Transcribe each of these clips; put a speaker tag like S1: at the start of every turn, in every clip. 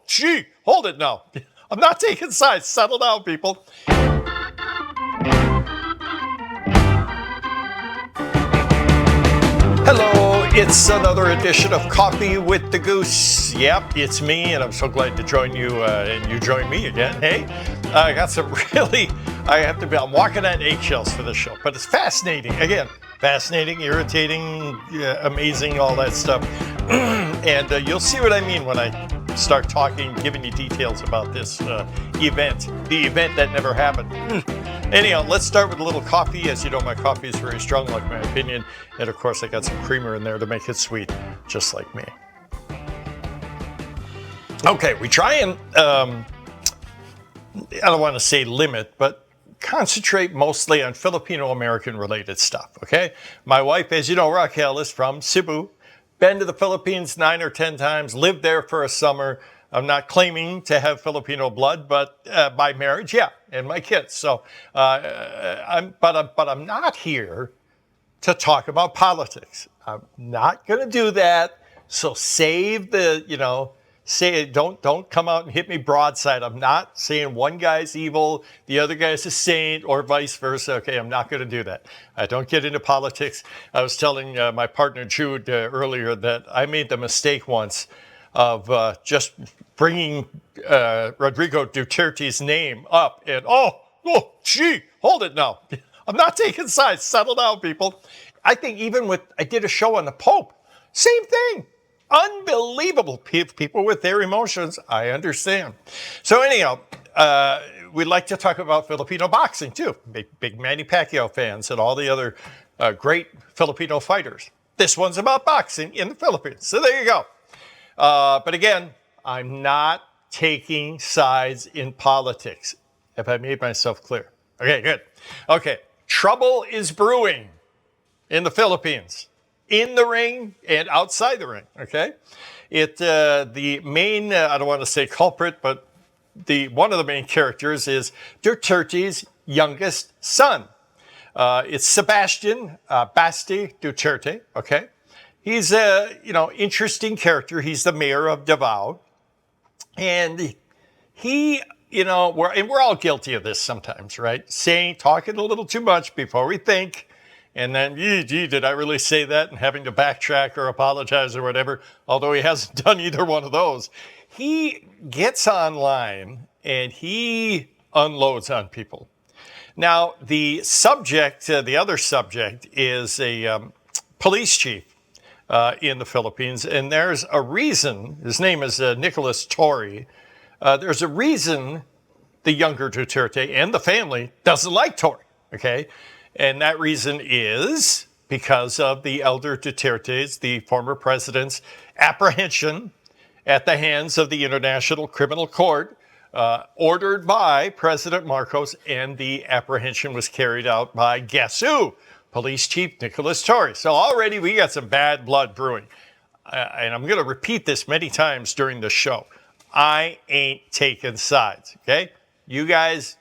S1: Gee, hold it now. I'm not taking sides. Settle down, people. Hello, it's another edition of Coffee with the Goose. Yep, it's me, and I'm so glad to join you, and you join me again. Hey, I got some I'm walking on eggshells for this show, but it's fascinating. Again, fascinating, irritating, amazing, all that stuff. And you'll see what I mean when I start talking, giving you details about this event, the event that never happened. Anyhow, let's start with a little coffee. As you know, my coffee is very strong, like my opinion. And of course, I got some creamer in there to make it sweet, just like me. Okay, we try and, I don't want to say limit, but concentrate mostly on Filipino-American related stuff, okay? My wife, as you know, Raquel, is from Cebu. Been to the Philippines 9 or 10 times, lived there for a summer. I'm not claiming to have Filipino blood, but by marriage, yeah, and my kids. So, I'm not here to talk about politics. I'm not going to do that. So save the, don't come out and hit me broadside. I'm not saying one guy's evil, the other guy's a saint, or vice versa. Okay, I'm not going to do that. I don't get into politics. I was telling my partner Jude earlier that I made the mistake once of just bringing Rodrigo Duterte's name up and, gee, hold it now. I'm not taking sides. Settle down, people. I think I did a show on the Pope. Same thing. Unbelievable. People with their emotions, I understand. So anyhow, we'd like to talk about Filipino boxing too. Big Manny Pacquiao fans and all the other great Filipino fighters. This one's about boxing in the Philippines. So there you go. But again, I'm not taking sides in politics. Have I made myself clear? Okay, good. Okay, trouble is brewing in the Philippines, in the ring and outside the ring, okay? The main, I don't want to say culprit, but one of the main characters is Duterte's youngest son. It's Sebastian Baste Duterte, okay? He's a, interesting character. He's the mayor of Davao. And he, we're all guilty of this sometimes, right? Talking a little too much before we think. And then, gee, did I really say that? And having to backtrack or apologize or whatever, although he hasn't done either one of those. He gets online and he unloads on people. Now, the other subject is a police chief in the Philippines. And there's a reason, his name is Nicholas Torre. There's a reason the younger Duterte and the family doesn't like Torre, okay? And that reason is because of the elder Duterte's, the former president's, apprehension at the hands of the International Criminal Court, ordered by President Marcos, and the apprehension was carried out by guess who? Police Chief Nicholas Torre. So already we got some bad blood brewing. And I'm going to repeat this many times during the show. I ain't taking sides, okay? You guys,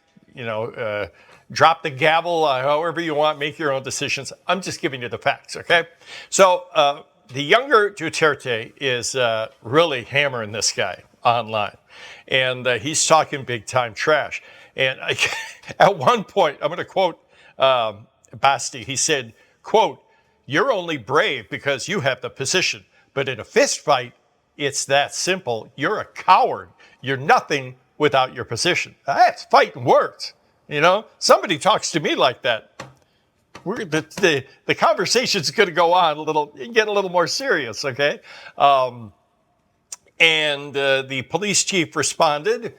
S1: drop the gavel however you want, make your own decisions. I'm just giving you the facts, okay? So the younger Duterte is really hammering this guy online. And he's talking big time trash. And at one point, I'm going to quote Baste. He said, quote, "You're only brave because you have the position. But in a fist fight, it's that simple. You're a coward. You're nothing without your position." That's fighting words. Somebody talks to me like that, the conversation's going to go on get a little more serious, okay? And the police chief responded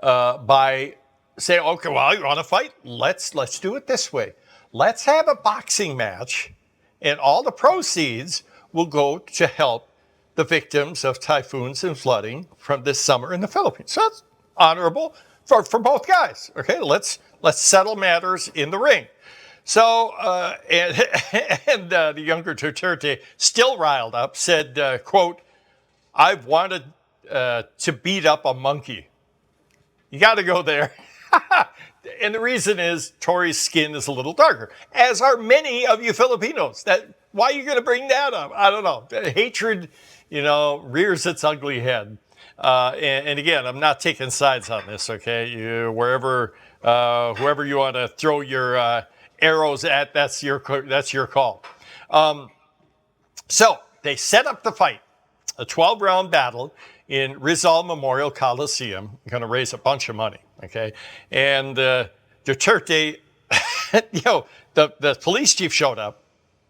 S1: by saying, "Okay, well, you want to fight? Let's do it this way. Let's have a boxing match, and all the proceeds will go to help the victims of typhoons and flooding from this summer in the Philippines." So that's honorable for both guys. Okay, let's settle matters in the ring. So, and the younger Duterte, still riled up, said, quote, "I've wanted to beat up a monkey." You got to go there. And the reason is Torre's skin is a little darker, as are many of you Filipinos. Why are you going to bring that up? I don't know. Hatred, rears its ugly head. And again, I'm not taking sides on this, okay? Whoever you want to throw your arrows at, that's your call. So they set up the fight, a 12-round battle in Rizal Memorial Coliseum, going to raise a bunch of money, okay? And Duterte, the police chief showed up.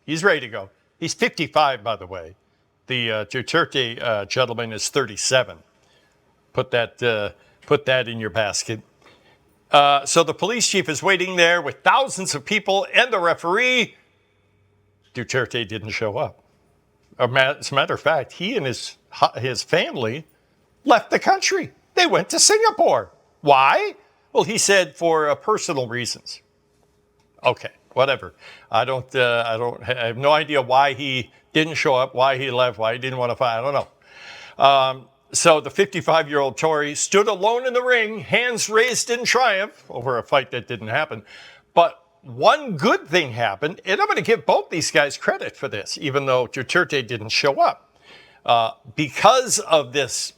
S1: He's ready to go. He's 55, by the way. The Duterte gentleman is 37. Put that in your basket. So the police chief is waiting there with thousands of people and the referee. Duterte didn't show up. As a matter of fact, he and his family left the country. They went to Singapore. Why? Well, he said for personal reasons. Okay, whatever. I have no idea why he didn't show up, why he left, why he didn't want to fight. I don't know. So the 55-year-old Torre stood alone in the ring, hands raised in triumph over a fight that didn't happen. But one good thing happened, and I'm going to give both these guys credit for this, even though Duterte didn't show up. Because of this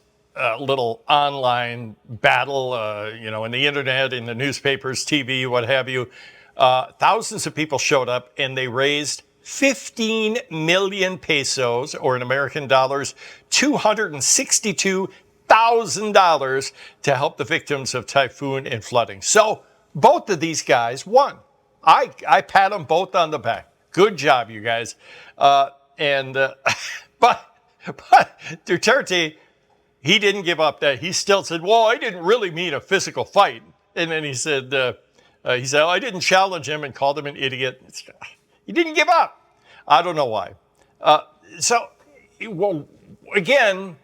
S1: little online battle, in the internet, in the newspapers, TV, what have you, thousands of people showed up, and they raised 15 million pesos, or in American dollars, $262,000 to help the victims of typhoon and flooding. So both of these guys won. I pat them both on the back. Good job, you guys. But Duterte, he didn't give up that. He still said, well, I didn't really mean a physical fight. And then he said, I didn't challenge him and called him an idiot. He didn't give up. I don't know why. Again,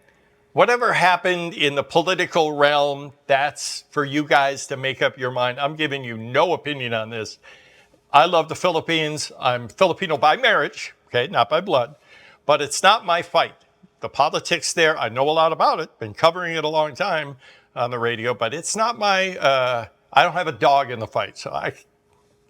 S1: whatever happened in the political realm, that's for you guys to make up your mind. I'm giving you no opinion on this. I love the Philippines. I'm Filipino by marriage, okay, not by blood, but it's not my fight. The politics there, I know a lot about it, been covering it a long time on the radio, but it's not I don't have a dog in the fight, so I'm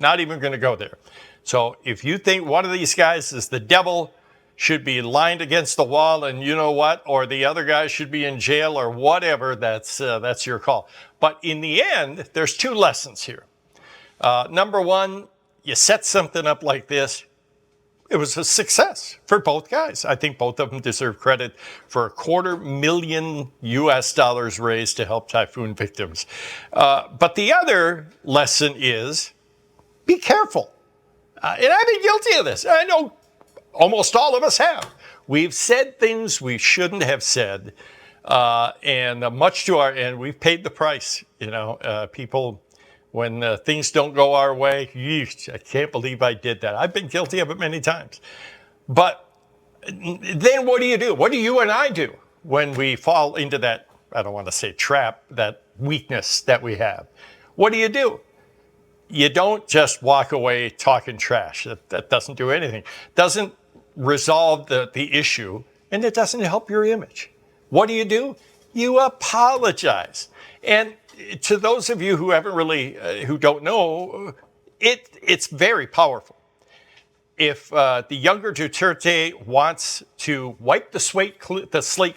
S1: not even going to go there. So if you think one of these guys is the devil, should be lined against the wall, and you know what, or the other guy should be in jail or whatever, that's your call. But in the end, there's two lessons here. Number one, you set something up like this, it was a success for both guys. I think both of them deserve credit for $250,000 raised to help typhoon victims. But the other lesson is, be careful. And I've been guilty of this. I know almost all of us have. We've said things we shouldn't have said, and much to our end, we've paid the price. People, when things don't go our way, I can't believe I did that. I've been guilty of it many times. But then what do you do? What do you and I do when we fall into that, I don't want to say trap, that weakness that we have? What do? You don't just walk away talking trash. That doesn't do anything. Doesn't resolve the issue, and it doesn't help your image. What do? You apologize. And to those of you who haven't really, who don't know, it's very powerful. If the younger Duterte wants to wipe the slate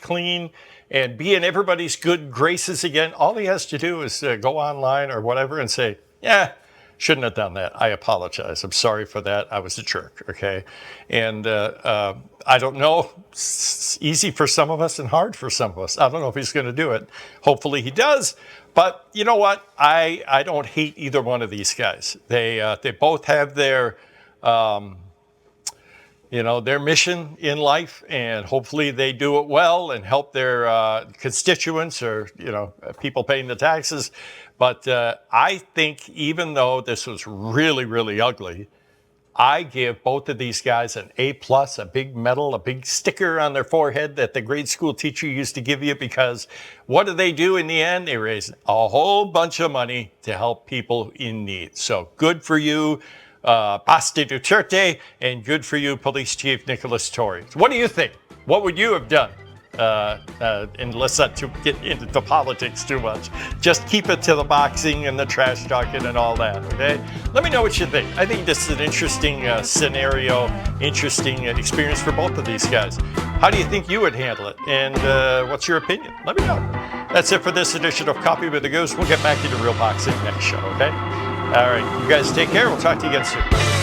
S1: clean and be in everybody's good graces again, all he has to do is go online or whatever and say, yeah, shouldn't have done that. I apologize. I'm sorry for that. I was a jerk, okay? And I don't know. It's easy for some of us and hard for some of us. I don't know if he's going to do it. Hopefully he does. But you know what? I don't hate either one of these guys. They both have their mission in life, and hopefully they do it well and help their constituents or people paying the taxes. But I think even though this was really, really ugly, I give both of these guys an A+, a big medal, a big sticker on their forehead that the grade school teacher used to give you, because what do they do in the end? They raise a whole bunch of money to help people in need. So good for you, Baste Duterte, and good for you, Police Chief Nicholas Torre. What do you think? What would you have done? and let's not get into the politics too much. Just keep it to the boxing and the trash talking and all that, okay? Let me know what you think. I think this is an interesting scenario, interesting experience for both of these guys. How do you think you would handle it? And what's your opinion? Let me know. That's it for this edition of Coffee with the Goose. We'll get back into real boxing next show, okay? All right, you guys take care. We'll talk to you again soon.